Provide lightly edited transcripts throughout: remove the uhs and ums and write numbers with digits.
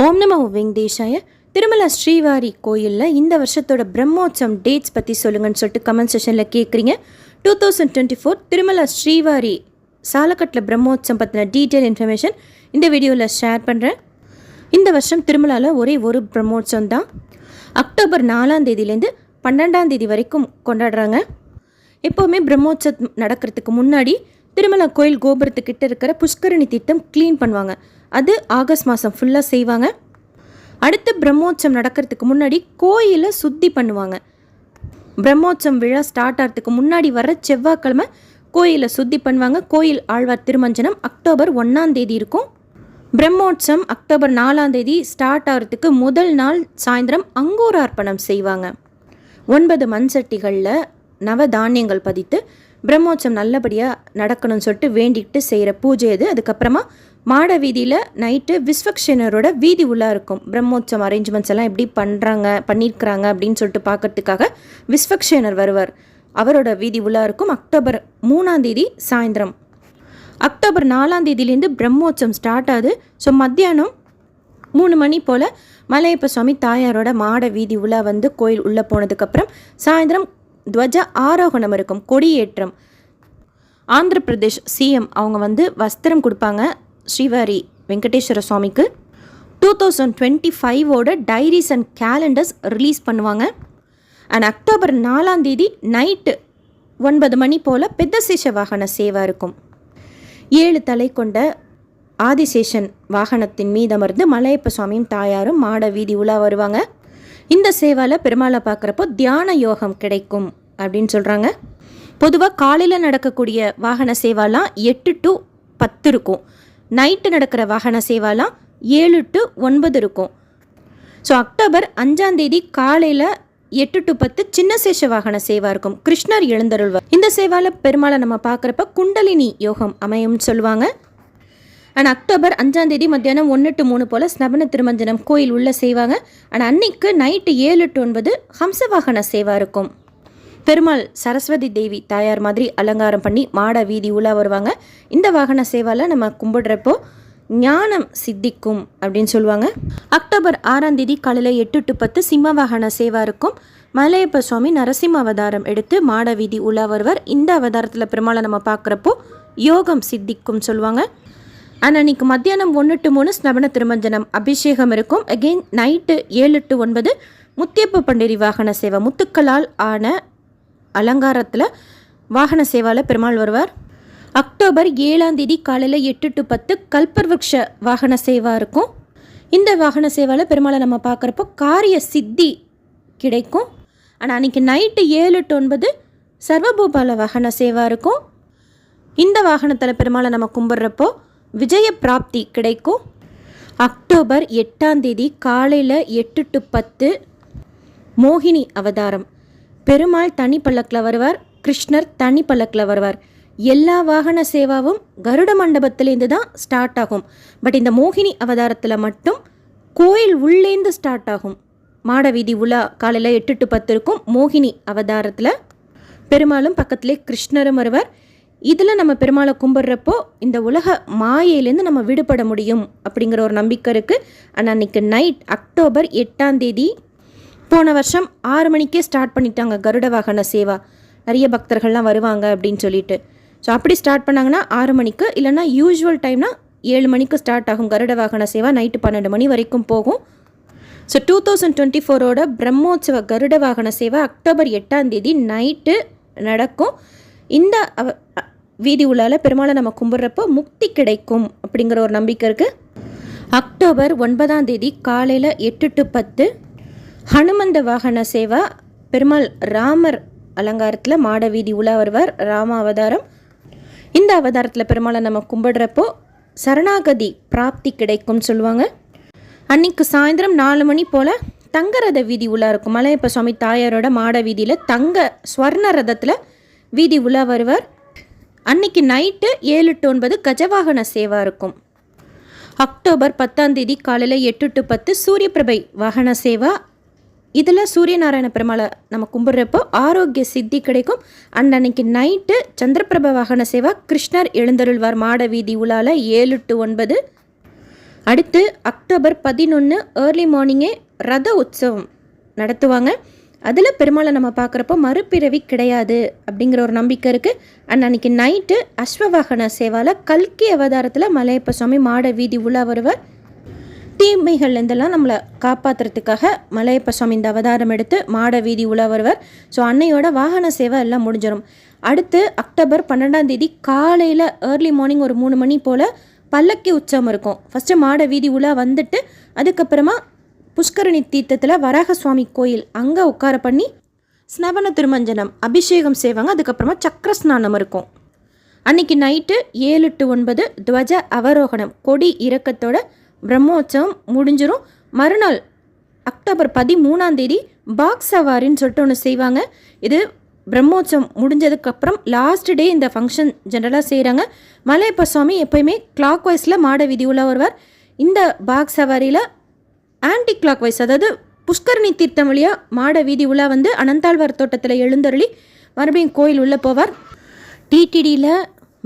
ஓம் நமோ வெங்கடேஷாய. திருமலா ஸ்ரீவாரி கோயிலில் இந்த வருஷத்தோட பிரம்மோற்சவம் டேட்ஸ் பற்றி சொல்லுங்கன்னு சொல்லிட்டு கமெண்ட் செஷனில் கேட்குறீங்க. 2024 திருமலா ஸ்ரீவாரி சாலக்கட்டில் பிரம்மோற்சவம் பற்றின டீட்டெயில் இன்ஃபர்மேஷன் இந்த வீடியோவில் ஷேர் பண்ணுறேன். இந்த வருஷம் திருமலாவில் ஒரே ஒரு பிரம்மோற்சவம் தான். அக்டோபர் 4ஆம் தேதியிலேருந்து 12ஆம் தேதி வரைக்கும் கொண்டாடுறாங்க. எப்போவுமே பிரம்மோற்சவம் நடக்கிறதுக்கு முன்னாடி திருமலா கோயில் கோபுரத்துக்கிட்ட இருக்கிற புஷ்கரணி தீர்த்தம் க்ளீன் பண்ணுவாங்க. அது ஆகஸ்ட் மாதம் ஃபுல்லாக செய்வாங்க. அடுத்து பிரம்மோற்சவம் நடக்கிறதுக்கு முன்னாடி கோயிலை சுத்தி பண்ணுவாங்க. பிரம்மோற்சவம் விழா ஸ்டார்ட் ஆகிறதுக்கு முன்னாடி வர செவ்வாய்க்கிழமை கோயிலை சுத்தி பண்ணுவாங்க. கோயில் ஆழ்வார் திருமஞ்சனம் அக்டோபர் 1ஆம் தேதி இருக்கும். பிரம்மோற்சவம் அக்டோபர் 4ஆம் தேதி ஸ்டார்ட் ஆகிறதுக்கு முதல் நாள் சாயந்தரம் அங்கூரார்ப்பணம் செய்வாங்க. 9 மண் சட்டிகளில் நவதானியங்கள் பதித்து பிரம்மோற்சவம் நல்லபடியாக நடக்கணும்னு சொல்லிட்டு வேண்டிக்கிட்டு செய்கிற பூஜை அது. அதுக்கப்புறமா மாட வீதியில் நைட்டு விஸ்வக்ஷேனரோட வீதி உள்ளா இருக்கும். பிரம்மோற்சவம் அரேஞ்ச்மெண்ட்ஸ் எல்லாம் எப்படி பண்ணியிருக்கிறாங்க அப்படின்னு சொல்லிட்டு பார்க்கறதுக்காக விஸ்வக்ஷேனர் வருவார். அவரோட வீதி உள்ளா இருக்கும். அக்டோபர் 3ஆம் தேதி சாயந்தரம். அக்டோபர் 4ஆம் தேதியிலேருந்து பிரம்மோற்சவம் ஸ்டார்ட் ஆகுது. ஸோ மத்தியானம் 3 மணி போல் மலையப்ப சுவாமி தாயாரோட மாட வீதி உலா வந்து கோயில் உள்ளே போனதுக்கப்புறம் சாயந்தரம் துவஜ ஆரோகணம் இருக்கும், கொடியேற்றம். ஆந்திர பிரதேஷ் சிஎம் அவங்க வந்து வஸ்திரம் கொடுப்பாங்க ஸ்ரீவாரி வெங்கடேஸ்வர சுவாமிக்கு. 2025ஓட டைரிஸ் அண்ட் கேலண்டர்ஸ் ரிலீஸ் பண்ணுவாங்க. அண்ட் அக்டோபர் 4ஆம் தேதி நைட்டு 9 மணி போல் பெத்தசேஷ வாகன சேவா இருக்கும். 7 தலை கொண்ட ஆதிசேஷன் வாகனத்தின் மீது அமர்ந்து மலையப்ப சுவாமியும் தாயாரும் மாட வீதி உலா வருவாங்க. இந்த சேவாவில் பெருமாளை பார்க்குறப்போ தியான யோகம் கிடைக்கும் அப்படின்னு சொல்கிறாங்க. பொதுவாக காலையில் நடக்கக்கூடிய வாகன சேவாலாம் 8 to 10 இருக்கும். நைட்டு நடக்கிற வாகன சேவாலாம் 7 to 9 இருக்கும். ஸோ அக்டோபர் 5ஆம் தேதி காலையில் 8 to 10 சின்ன சேஷ வாகன சேவா இருக்கும். கிருஷ்ணர் எழுந்தருள்வார். இந்த சேவாவில் பெருமாளை நம்ம பார்க்குறப்ப குண்டலினி யோகம் அமையும்னு சொல்லுவாங்க. அண்ட் அக்டோபர் 5ஆம் தேதி மத்தியானம் 1 to 3 போல் ஸ்நபன திருமஞ்சனம் கோயில் உள்ளே செய்வாங்க. அண்ட் அன்னைக்கு நைட்டு 7 to 9 ஹம்சவாகன சேவா இருக்கும். பெருமாள் சரஸ்வதி தேவி தாயார் மாதிரி அலங்காரம் பண்ணி மாட வீதி உலா வருவாங்க. இந்த வாகன சேவாவில் நம்ம கும்பிடுறப்போ ஞானம் சித்திக்கும் அப்படின்னு சொல்லுவாங்க. அக்டோபர் 6ஆம் தேதி காலையில் 8 to 10 சிம்ம வாகன சேவா இருக்கும். மலையப்ப சுவாமி நரசிம்ம அவதாரம் எடுத்து மாட வீதி உலா வருவார். இந்த அவதாரத்தில் பெருமாளை நம்ம பார்க்குறப்போ யோகம் சித்திக்கும் சொல்லுவாங்க. அண்ட் அன்றைக்கி மத்தியானம் 1 to 3 ஸ்நபன திருமஞ்சனம் அபிஷேகம் இருக்கும். அகெயின் நைட்டு 7 to 9 முத்தியப்ப பண்டேரி வாகன சேவா, முத்துக்களால் ஆன அலங்காரத்தில் வாகன சேவாவில் பெருமாள் வருவார். அக்டோபர் 7ஆம் தேதி காலையில் 8 to 10 கல்பர்வக்ஷ வாகன சேவா இருக்கும். இந்த வாகன சேவாவில் பெருமாளை நம்ம பார்க்குறப்போ காரிய சித்தி கிடைக்கும். ஆனால் அன்றைக்கி நைட்டு 7 to 9 சர்வபூபால வாகன சேவா இருக்கும். இந்த வாகனத்தில் பெருமாளை நம்ம கும்பிட்றப்போ விஜய பிராப்தி கிடைக்கும். அக்டோபர் 8ஆம் தேதி காலையில் 8 to 10 மோகினி அவதாரம். பெருமாள் தனி பல்லக்கில் வருவார், கிருஷ்ணர் தனி பல்லக்கில் வருவார். எல்லா வாகன சேவாவும் கருட மண்டபத்திலேருந்து தான் ஸ்டார்ட் ஆகும். பட் இந்த மோகினி அவதாரத்தில் மட்டும் கோயில் உள்ளேந்து ஸ்டார்ட் ஆகும். மாட வீதி உலா காலையில் 8 to 10 இருக்கும். மோகினி அவதாரத்தில் பெருமாளும் பக்கத்திலே கிருஷ்ணரும் வருவார். இதில் நம்ம பெருமாளை கும்பிட்றப்போ இந்த உலக மாயையிலேருந்து நம்ம விடுபட முடியும் அப்படிங்கிற ஒரு நம்பிக்கை இருக்குது. ஆனால் அன்றைக்கி நைட் அக்டோபர் 8ஆம் தேதி போன வருஷம் 6 மணிக்கே ஸ்டார்ட் பண்ணிட்டாங்க கருட வாகன சேவா. நிறைய பக்தர்கள்லாம் வருவாங்க அப்படின்னு சொல்லிட்டு. ஸோ அப்படி ஸ்டார்ட் பண்ணாங்கன்னா 6 மணிக்கு, இல்லைனா யூஸ்வல் டைம்னா 7 மணிக்கு ஸ்டார்ட் ஆகும் கருட வாகன சேவா. நைட்டு 12 மணி வரைக்கும் போகும். ஸோ 2024ஓட பிரம்மோற்சவ கருட வாகன சேவா அக்டோபர் 8ஆம் தேதி நைட்டு நடக்கும். இந்த வீதி உலால பெருமாளை நம்ம கும்பிட்றப்போ முக்தி கிடைக்கும் அப்படிங்கிற ஒரு நம்பிக்கை இருக்குது. அக்டோபர் 9ஆம் தேதி காலையில் 8 to 10 ஹனுமந்த வாகன சேவா. பெருமாள் ராமர் அலங்காரத்தில் மாட வீதி உலா வருவார், ராம அவதாரம். இந்த அவதாரத்தில் பெருமாளை நம்ம கும்பிடுறப்போ சரணாகதி பிராப்தி கிடைக்கும்னு சொல்லுவாங்க. அன்னைக்கு சாயந்தரம் 4 மணி போல் தங்கரத வீதி உலா இருக்கும். மலையப்ப சுவாமி தாயாரோட மாட வீதியில் தங்க ஸ்வர்ண ரதத்தில் வீதி உலா வருவார். அன்னைக்கு நைட்டு 7 to 9 கஜவாகன சேவா இருக்கும். அக்டோபர் 10ஆம் தேதி காலையில் 8 to 10 சூரிய பிரபை வாகன சேவா. இதில் சூரியநாராயண பெருமாளை நம்ம கும்பிட்றப்போ ஆரோக்கிய சித்தி கிடைக்கும். அன்னைக்கு நைட்டு சந்திரபிரப வாகன சேவா கிருஷ்ணர் எழுந்தருள்வார் மாட வீதி உலால 7 to 9. அடுத்து அக்டோபர் 11 ஏர்லி மார்னிங்கே ரத உற்சவம் நடத்துவாங்க. அதில் பெருமாளை நம்ம பார்க்குறப்போ மறுபிறவி கிடையாது அப்படிங்கிற ஒரு நம்பிக்கை இருக்குது. அண்ட் அன்றைக்கி நைட்டு அஸ்வவாகன சேவாவில் கல்கி அவதாரத்தில் மலையப்ப சுவாமி மாட வீதி உலா வருவார். தீமைகள்லேருந்தெல்லாம் நம்மளை காப்பாற்றுறதுக்காக மலையப்ப சுவாமி இந்த அவதாரம் எடுத்து மாட வீதி உலா வருவார். ஸோ அன்னையோட வாகன சேவை எல்லாம் முடிஞ்சிடும். அடுத்து அக்டோபர் 12 காலையில் ஏர்லி மார்னிங் ஒரு 3 மணி போல் பல்லக்கி உற்சவம் இருக்கும். ஃபஸ்ட்டு மாட வீதி உலா வந்துட்டு அதுக்கப்புறமா புஷ்கரணி தீர்த்தத்தில் வராக சுவாமி கோயில் அங்கே உட்கார பண்ணி ஸ்னவன திருமஞ்சனம் அபிஷேகம் செய்வாங்க. அதுக்கப்புறமா சக்கர ஸ்நானம் இருக்கும். அன்றைக்கி நைட்டு 7 to 9 துவஜ அவரோகணம் கொடி இறக்கத்தோட பிரம்மோற்சவம் முடிஞ்சிடும். மறுநாள் அக்டோபர் 13 பாக் சவாரின்னு சொல்லிட்டு ஒன்று செய்வாங்க. இது பிரம்மோற்சவம் முடிஞ்சதுக்கப்புறம் லாஸ்ட் டே இந்த ஃபங்க்ஷன் ஜென்ரலாக செய்கிறாங்க. மலையப்ப சுவாமி எப்போயுமே கிளாக் வைஸில் மாட வீதி உலா வருவார். இந்த பாக் சவாரியில் ஆன்டி கிளாக் வைஸ், அதாவது புஷ்கரணி தீர்த்தம் வழியாக மாட வீதி உலா வந்து அனந்தாழ்வார் தோட்டத்தில் எழுந்தருளி மறுபடியும் கோயில் உள்ளே போவார். டிடிடியில்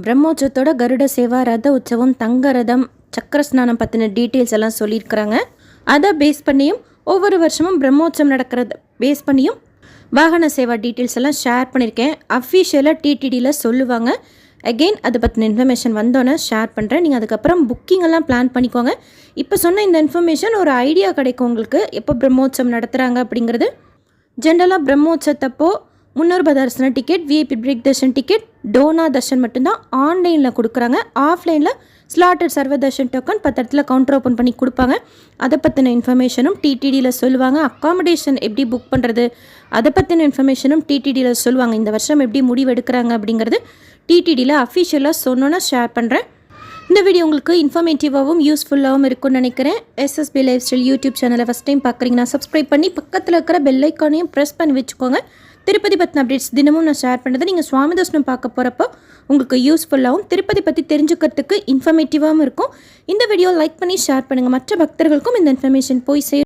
பிரம்மோற்சவத்தோட கருட சேவா, ரத உற்சவம், தங்க ரதம், சக்கர ஸ்நானம் பற்றின டீட்டெயில்ஸ் எல்லாம் சொல்லியிருக்கிறாங்க. அதை பேஸ் பண்ணியும் ஒவ்வொரு வருஷமும் பிரம்மோற்சவம் நடக்கிறத பேஸ் பண்ணியும் வாகன சேவா டீட்டெயில்ஸ் எல்லாம் ஷேர் பண்ணியிருக்கேன். அஃபிஷியலாக டிடிடியில் சொல்லுவாங்க. அகெயின் அதை பற்றின இன்ஃபர்மேஷன் வந்தோன்னே ஷேர் பண்ணுறேன். நீங்கள் அதுக்கப்புறம் புக்கிங் எல்லாம் பிளான் பண்ணிக்கோங்க. இப்போ சொன்ன இந்த இன்ஃபர்மேஷன் ஒரு ஐடியா கிடைக்கும் உங்களுக்கு எப்போ பிரம்மோற்சவம் நடத்துகிறாங்க அப்படிங்கிறது. ஜென்ரலாக பிரம்மோற்சவத்தப்போ முன்னூறு தரிசன ticket, VIP break darshan ticket, donor darshan மட்டும்தான் ஆன்லைனில் கொடுக்குறாங்க. ஆஃப்லைனில் ஸ்லாட்டட் சர்வ தர்ஷன் டோக்கன் 10 இடத்துல கவுண்டர் ஓப்பன் பண்ணி கொடுப்பாங்க. அதை பற்றின இன்ஃபர்மேஷனும் டிடிடியில் சொல்லுவாங்க. அக்காமடேஷன் எப்படி புக் பண்ணுறது அதை பற்றின இன்ஃபர்மேஷனும் டிடிடியில் சொல்லுவாங்க. இந்த வருஷம் எப்படி முடிவு எடுக்கிறாங்க அப்படிங்கிறது டிடிடியில் அஃபிஷியலாக சொன்னோன்னா ஷேர் பண்ணுறேன். இந்த வீடியோ உங்களுக்கு இன்ஃபர்மேட்டிவாகவும் யூஸ்ஃபுல்லாகவும் இருக்கும்னு நினைக்கிறேன். எஸ்எஸ்பி லைஃப் ஸ்டைல் யூடியூப் சேனலை ஃபஸ்ட் டைம் பார்க்குறீங்கன்னா சப்ஸ்கிரைப் பண்ணி பக்கத்தில் இருக்கிற பெல் ஐக்கானையும் ப்ரெஸ் பண்ணி வச்சுக்கோங்க. திருப்பதி பற்றின அப்டேட்ஸ் தினமும் நான் ஷேர் பண்ணுறது நீங்கள் சுவாமி தர்ஷனம் பார்க்க போகிறப்போ உங்களுக்கு யூஸ்ஃபுல்லாகவும் திருப்பதி பற்றி தெரிஞ்சுக்கிறதுக்கு இன்ஃபர்மேட்டிவாகவும் இருக்கும். இந்த வீடியோ லைக் பண்ணி ஷேர் பண்ணுங்கள். மற்ற பக்தர்களுக்கும் இந்த இன்ஃபர்மேஷன் போய் சேரும்.